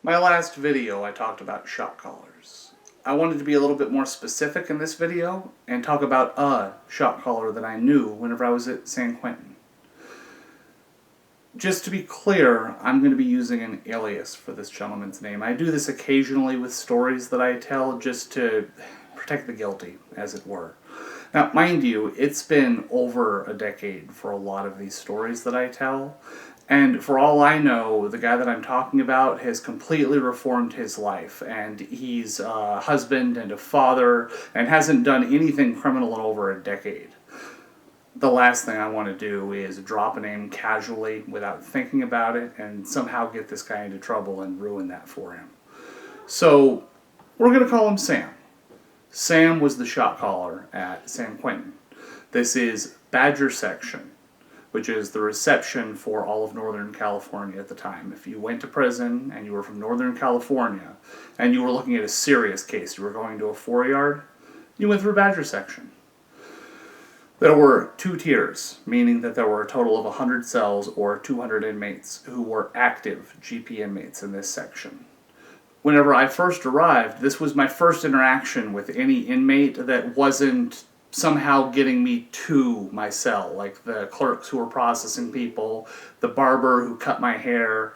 My last video I talked about shock collars. I wanted to be a little bit more specific in this video and talk about a shock collar that I knew whenever I was at San Quentin. Just to be clear, I'm going to be using an alias for this gentleman's name. I do this occasionally with stories that I tell just to protect the guilty, as it were. Now, mind you, it's been over a decade for a lot of these stories that I tell, and for all I know, the guy that I'm talking about has completely reformed his life, and he's a husband and a father, and hasn't done anything criminal in over a decade. The last thing I want to do is drop a name casually without thinking about it and somehow get this guy into trouble and ruin that for him. So, we're going to call him Sam. Sam was the shot caller at San Quentin. This is Badger Section, which is the reception for all of Northern California at the time. If you went to prison and you were from Northern California and you were looking at a serious case, you were going to a 4-yard, you went through Badger Section. There were 2 tiers, meaning that there were a total of 100 cells or 200 inmates who were active GP inmates in this section. Whenever I first arrived, this was my first interaction with any inmate that wasn't somehow getting me to my cell, like the clerks who were processing people, the barber who cut my hair.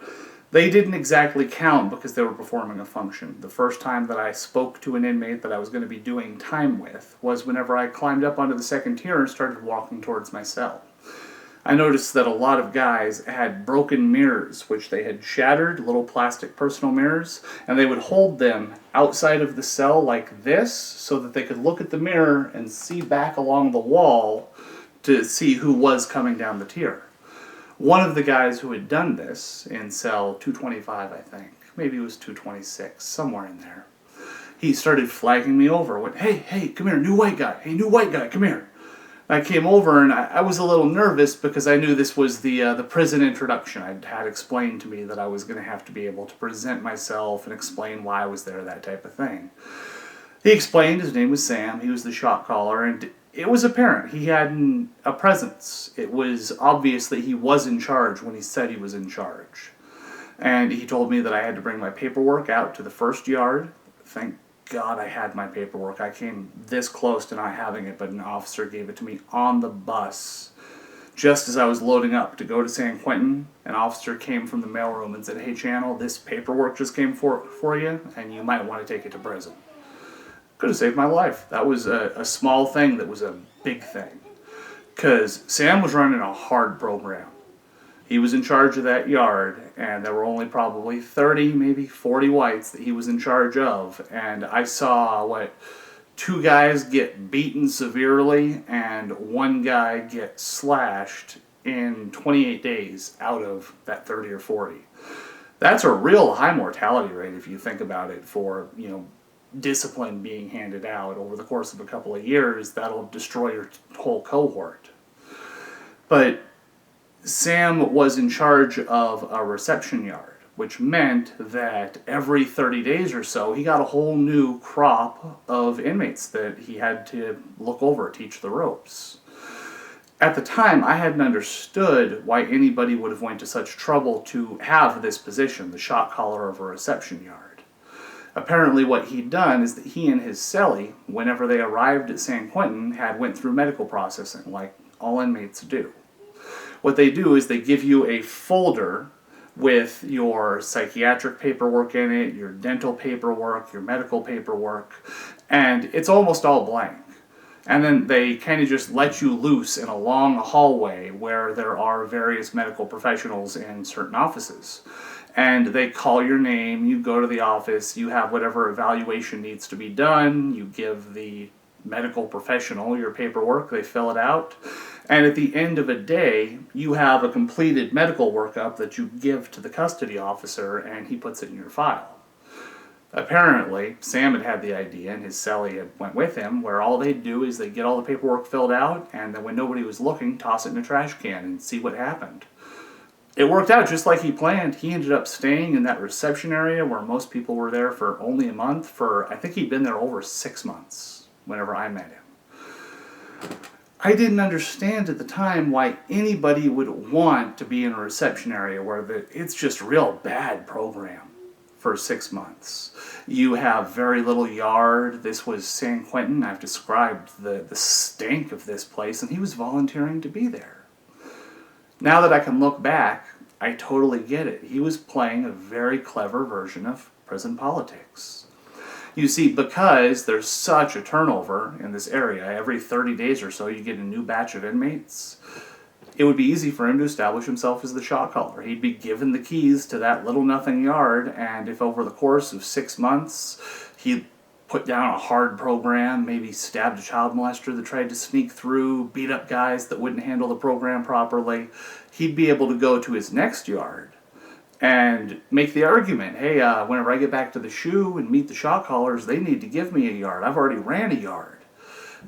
They didn't exactly count because they were performing a function. The first time that I spoke to an inmate that I was going to be doing time with was whenever I climbed up onto the 2nd tier and started walking towards my cell. I noticed that a lot of guys had broken mirrors, which they had shattered, little plastic personal mirrors, and they would hold them outside of the cell like this so that they could look at the mirror and see back along the wall to see who was coming down the tier. One of the guys who had done this in cell 225, I think, maybe it was 226, somewhere in there, he started flagging me over, went, hey, come here, new white guy, come here. I came over and I was a little nervous because I knew this was the prison introduction. I'd had explained to me that I was going to have to be able to present myself and explain why I was there, that type of thing. He explained his name was Sam, he was the shot caller, and it was apparent he had a presence. It was obvious that he was in charge when he said he was in charge. And he told me that I had to bring my paperwork out to the 1st yard. Thank God I had my paperwork. I came this close to not having it, but an officer gave it to me on the bus. Just as I was loading up to go to San Quentin, an officer came from the mailroom and said, "Hey, Channel, this paperwork just came for you, and you might want to take it to prison." Could have saved my life. That was a small thing that was a big thing. Because Sam was running a hard program. He was in charge of that yard, and there were only probably 30, maybe 40 whites that he was in charge of. And I saw, 2 guys get beaten severely, and 1 guy get slashed in 28 days out of that 30 or 40. That's a real high mortality rate if you think about it for, discipline being handed out over the course of a couple of years. That'll destroy your whole cohort. But Sam was in charge of a reception yard, which meant that every 30 days or so he got a whole new crop of inmates that he had to look over, teach the ropes. At the time, I hadn't understood why anybody would have went to such trouble to have this position, the shot caller of a reception yard. Apparently what he'd done is that he and his cellie, whenever they arrived at San Quentin, had went through medical processing, like all inmates do. What they do is they give you a folder with your psychiatric paperwork in it, your dental paperwork, your medical paperwork, and it's almost all blank. And then they kind of just let you loose in a long hallway where there are various medical professionals in certain offices. And they call your name, you go to the office, you have whatever evaluation needs to be done, you give the medical professional your paperwork, they fill it out, and at the end of a day, you have a completed medical workup that you give to the custody officer, and he puts it in your file. Apparently, Sam had the idea, and his cellie had went with him, where all they'd do is they'd get all the paperwork filled out, and then when nobody was looking, toss it in a trash can and see what happened. It worked out just like he planned. He ended up staying in that reception area where most people were there for only a month. I think he'd been there over 6 months whenever I met him. I didn't understand at the time why anybody would want to be in a reception area where it's just real bad program. for 6 months. You have very little yard. This was San Quentin. I've described the stink of this place, and he was volunteering to be there. Now that I can look back, I totally get it. He was playing a very clever version of prison politics. You see, because there's such a turnover in this area, every 30 days or so you get a new batch of inmates, it would be easy for him to establish himself as the shot caller. He'd be given the keys to that little nothing yard, and if over the course of 6 months he put down a hard program, maybe stabbed a child molester that tried to sneak through, beat up guys that wouldn't handle the program properly, he'd be able to go to his next yard and make the argument, hey, whenever I get back to the shoe and meet the shot callers, they need to give me a yard. I've already ran a yard.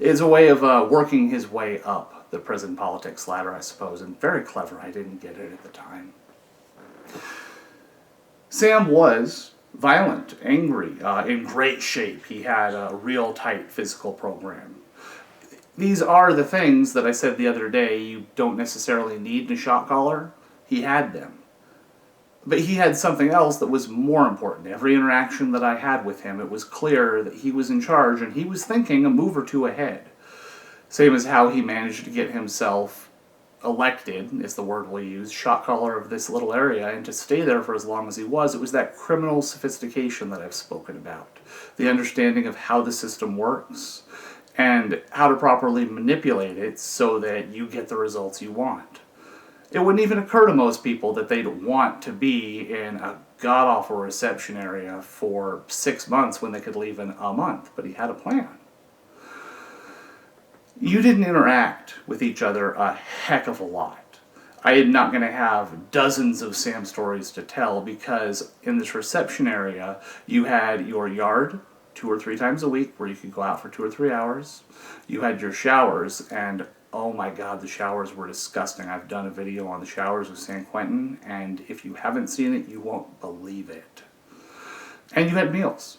It's a way of working his way up the prison politics ladder, I suppose, and very clever. I didn't get it at the time. Sam was violent, angry, in great shape. He had a real tight physical program. These are the things that I said the other day you don't necessarily need in a shot caller. He had them. But he had something else that was more important. Every interaction that I had with him, it was clear that he was in charge and he was thinking a move or two ahead. Same as how he managed to get himself elected, is the word we'll use, shot caller of this little area, and to stay there for as long as he was. It was that criminal sophistication that I've spoken about. The understanding of how the system works and how to properly manipulate it so that you get the results you want. It wouldn't even occur to most people that they'd want to be in a god-awful reception area for 6 months when they could leave in a month, but he had a plan. You didn't interact with each other a heck of a lot. I am not going to have dozens of Sam stories to tell because in this reception area, you had your yard 2 or 3 times a week where you could go out for 2 or 3 hours. You had your showers, and oh my God, the showers were disgusting. I've done a video on the showers of San Quentin, and if you haven't seen it, you won't believe it. And you had meals.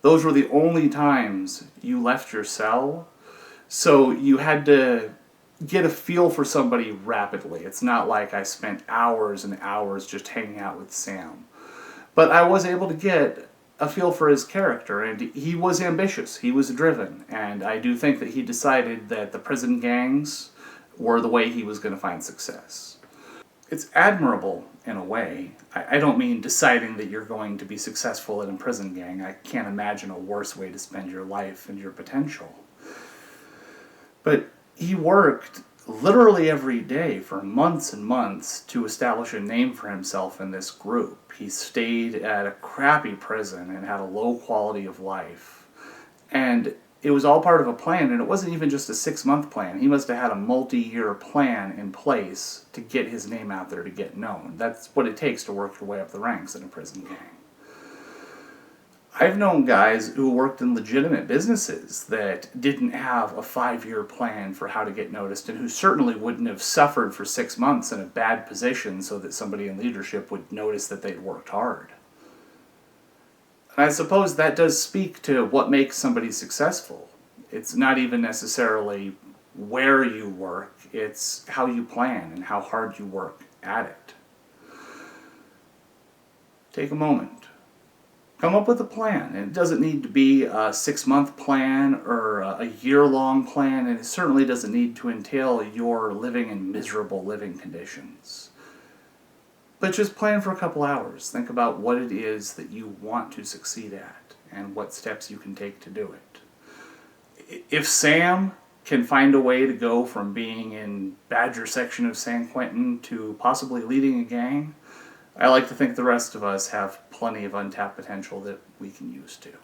Those were the only times you left your cell. So you had to get a feel for somebody rapidly. It's not like I spent hours and hours just hanging out with Sam. But I was able to get a feel for his character, and he was ambitious, he was driven, and I do think that he decided that the prison gangs were the way he was going to find success. It's admirable in a way. I don't mean deciding that you're going to be successful in a prison gang. I can't imagine a worse way to spend your life and your potential. But he worked literally every day for months and months to establish a name for himself in this group. He stayed at a crappy prison and had a low quality of life. And it was all part of a plan, and it wasn't even just a 6-month plan. He must have had a multi-year plan in place to get his name out there, to get known. That's what it takes to work your way up the ranks in a prison gang. I've known guys who worked in legitimate businesses that didn't have a 5-year plan for how to get noticed, and who certainly wouldn't have suffered for 6 months in a bad position so that somebody in leadership would notice that they'd worked hard. And I suppose that does speak to what makes somebody successful. It's not even necessarily where you work, it's how you plan and how hard you work at it. Take a moment. Come up with a plan. And it doesn't need to be a 6-month plan or a year-long plan, and it certainly doesn't need to entail your living in miserable living conditions. But just plan for a couple hours. Think about what it is that you want to succeed at and what steps you can take to do it. If Sam can find a way to go from being in Badger section of San Quentin to possibly leading a gang, I like to think the rest of us have plenty of untapped potential that we can use too.